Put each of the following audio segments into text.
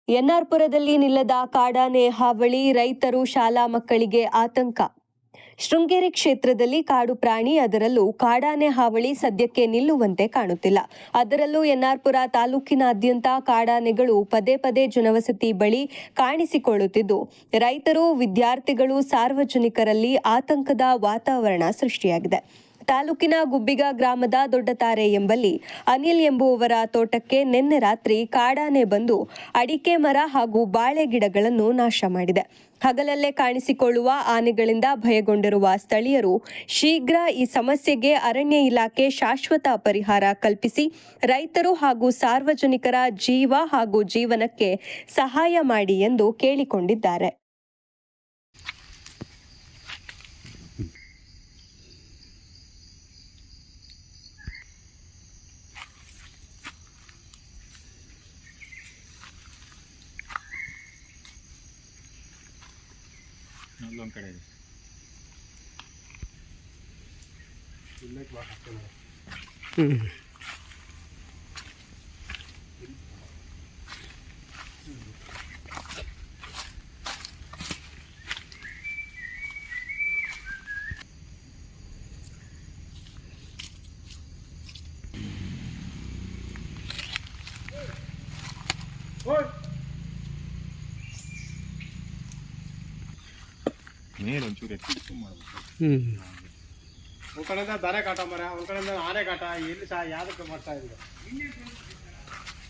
ಎನ್ಆರ್ಪುರದಲ್ಲಿ ನಿಲ್ಲದ ಕಾಡಾನೆ ಹಾವಳಿ, ರೈತರು ಶಾಲಾ ಮಕ್ಕಳಿಗೆ ಆತಂಕ. ಶೃಂಗೇರಿ ಕ್ಷೇತ್ರದಲ್ಲಿ ಕಾಡು ಪ್ರಾಣಿ, ಅದರಲ್ಲೂ ಕಾಡಾನೆ ಹಾವಳಿ ಸದ್ಯಕ್ಕೆ ನಿಲ್ಲುವಂತೆ ಕಾಣುತ್ತಿಲ್ಲ. ಅದರಲ್ಲೂ ಎನ್ಆರ್ಪುರ ತಾಲೂಕಿನಾದ್ಯಂತ ಕಾಡಾನೆಗಳು ಪದೇ ಪದೇ ಜನವಸತಿ ಬಳಿ ಕಾಣಿಸಿಕೊಳ್ಳುತ್ತಿದ್ದು, ರೈತರು, ವಿದ್ಯಾರ್ಥಿಗಳು, ಸಾರ್ವಜನಿಕರಲ್ಲಿ ಆತಂಕದ ವಾತಾವರಣ ಸೃಷ್ಟಿಯಾಗಿದೆ. ತಾಲೂಕಿನ ಗುಬ್ಬಿಗ ಗ್ರಾಮದ ದೊಡ್ಡತಾರೆ ಎಂಬಲ್ಲಿ ಅನಿಲ್ ಎಂಬುವವರ ತೋಟಕ್ಕೆ ನಿನ್ನೆ ರಾತ್ರಿ ಕಾಡಾನೆ ಬಂದು ಅಡಿಕೆ ಮರ ಹಾಗೂ ಬಾಳೆ ಗಿಡಗಳನ್ನು ನಾಶ ಮಾಡಿದೆ. ಹಗಲಲ್ಲೇ ಕಾಣಿಸಿಕೊಳ್ಳುವ ಆನೆಗಳಿಂದ ಭಯಗೊಂಡಿರುವ ಸ್ಥಳೀಯರು ಶೀಘ್ರ ಈ ಸಮಸ್ಯೆಗೆ ಅರಣ್ಯ ಇಲಾಖೆ ಶಾಶ್ವತ ಪರಿಹಾರ ಕಲ್ಪಿಸಿ ರೈತರು ಹಾಗೂ ಸಾರ್ವಜನಿಕರ ಜೀವ ಹಾಗೂ ಜೀವನಕ್ಕೆ ಸಹಾಯ ಮಾಡಿ ಎಂದು ಕೇಳಿಕೊಂಡಿದ್ದಾರೆ. ಅಲ್ಲೊಂದು ಕಡೆ ಇದೆ. ನೀರು ಒಂಚೂರು ಎತ್ತಿ ಮಾಡಬೇಕು. ಒಂದು ಕಡೆಯಿಂದ ದಾರೆ ಕಾಟ ಮರ, ಒಂದು ಕಡೆಯಿಂದ ಆನೆ ಕಾಟ, ಎಲ್ಲಿ ಸಹ ಯಾವುದಕ್ಕೆ ಮಾಡ್ತಾ ಇದ್ರು.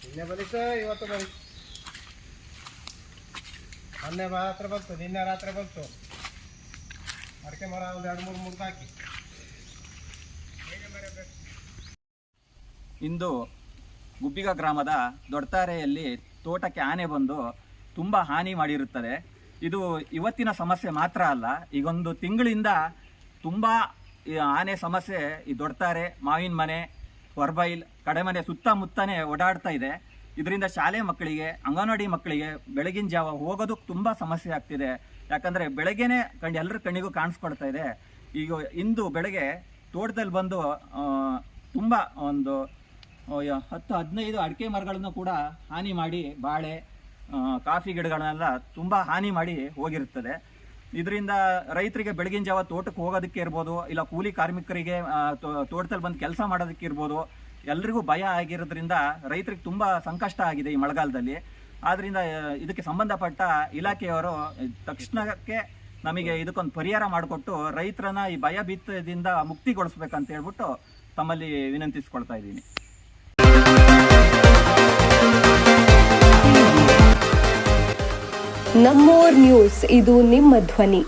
ನಿನ್ನೆ ಬಂದಿತ್ತು, ಇವತ್ತು ಬಂತು. ಮೊನ್ನೆ ಮಾತ್ರ ಬಂತು, ನಿನ್ನೆ ರಾತ್ರಿ ಬಂತು. ಅಡಿಕೆ ಮರ ಒಂದು 2-3 ಮುರ್ದು ಹಾಕಿ. ಇಂದು ಗುಬ್ಬಿಗ ಗ್ರಾಮದ ದೊಡ್ಡತಾರೆಯಲ್ಲಿ ತೋಟಕ್ಕೆ ಆನೆ ಬಂದು ತುಂಬ ಹಾನಿ ಮಾಡಿರುತ್ತದೆ. ಇದು ಇವತ್ತಿನ ಸಮಸ್ಯೆ ಮಾತ್ರ ಅಲ್ಲ, ಈಗೊಂದು ತಿಂಗಳಿಂದ ತುಂಬ ಆನೆ ಸಮಸ್ಯೆ ಈ ದೊಡ್ಡತಾರೆ, ಮಾವಿನ ಮನೆ, ಹೊರಬೈಲ್, ಕಡೆಮನೆ ಸುತ್ತಮುತ್ತನೇ ಓಡಾಡ್ತಾ ಇದೆ. ಇದರಿಂದ ಶಾಲೆ ಮಕ್ಕಳಿಗೆ, ಅಂಗನವಾಡಿ ಮಕ್ಕಳಿಗೆ ಬೆಳಗಿನ ಜಾವ ಹೋಗೋದಕ್ಕೆ ತುಂಬ ಸಮಸ್ಯೆ ಆಗ್ತಿದೆ. ಯಾಕಂದರೆ ಬೆಳಗ್ಗೆನೇ ಎಲ್ಲರ ಕಣ್ಣಿಗೂ ಕಾಣಿಸ್ಕೊಳ್ತಾ ಇದೆ. ಈಗ ಇಂದು ಬೆಳಗ್ಗೆ ತೋಟದಲ್ಲಿ ಬಂದು ತುಂಬ ಒಂದು 10-15 ಅಡಿಕೆ ಮರಗಳನ್ನು ಕೂಡ ಹಾನಿ ಮಾಡಿ, ಬಾಳೆ, ಕಾಫಿ ಗಿಡಗಳನ್ನೆಲ್ಲ ತುಂಬ ಹಾನಿ ಮಾಡಿ ಹೋಗಿರುತ್ತದೆ. ಇದರಿಂದ ರೈತರಿಗೆ ಬೆಳಗಿನ ಜಾವ ತೋಟಕ್ಕೆ ಹೋಗೋದಕ್ಕೆ ಇರ್ಬೋದು, ಇಲ್ಲ ಕೂಲಿ ಕಾರ್ಮಿಕರಿಗೆ ತೋಟದಲ್ಲಿ ಬಂದು ಕೆಲಸ ಮಾಡೋದಕ್ಕೆ ಇರ್ಬೋದು, ಎಲ್ರಿಗೂ ಭಯ ಆಗಿರೋದ್ರಿಂದ ರೈತರಿಗೆ ತುಂಬ ಸಂಕಷ್ಟ ಆಗಿದೆ ಈ ಮಳೆಗಾಲದಲ್ಲಿ. ಆದ್ದರಿಂದ ಇದಕ್ಕೆ ಸಂಬಂಧಪಟ್ಟ ಇಲಾಖೆಯವರು ತಕ್ಷಣಕ್ಕೆ ನಮಗೆ ಇದಕ್ಕೊಂದು ಪರಿಹಾರ ಮಾಡಿಕೊಟ್ಟು ರೈತರನ್ನ ಈ ಭಯ ಭೀತದಿಂದ ಮುಕ್ತಿಗೊಳಿಸ್ಬೇಕಂತ ಹೇಳ್ಬಿಟ್ಟು ತಮ್ಮಲ್ಲಿ ವಿನಂತಿಸ್ಕೊಳ್ತಾ ಇದ್ದೀನಿ. ನಮ್ಮೋರ್ ನ್ಯೂಸ್, ಇದು ನಿಮ್ಮ ಧ್ವನಿ.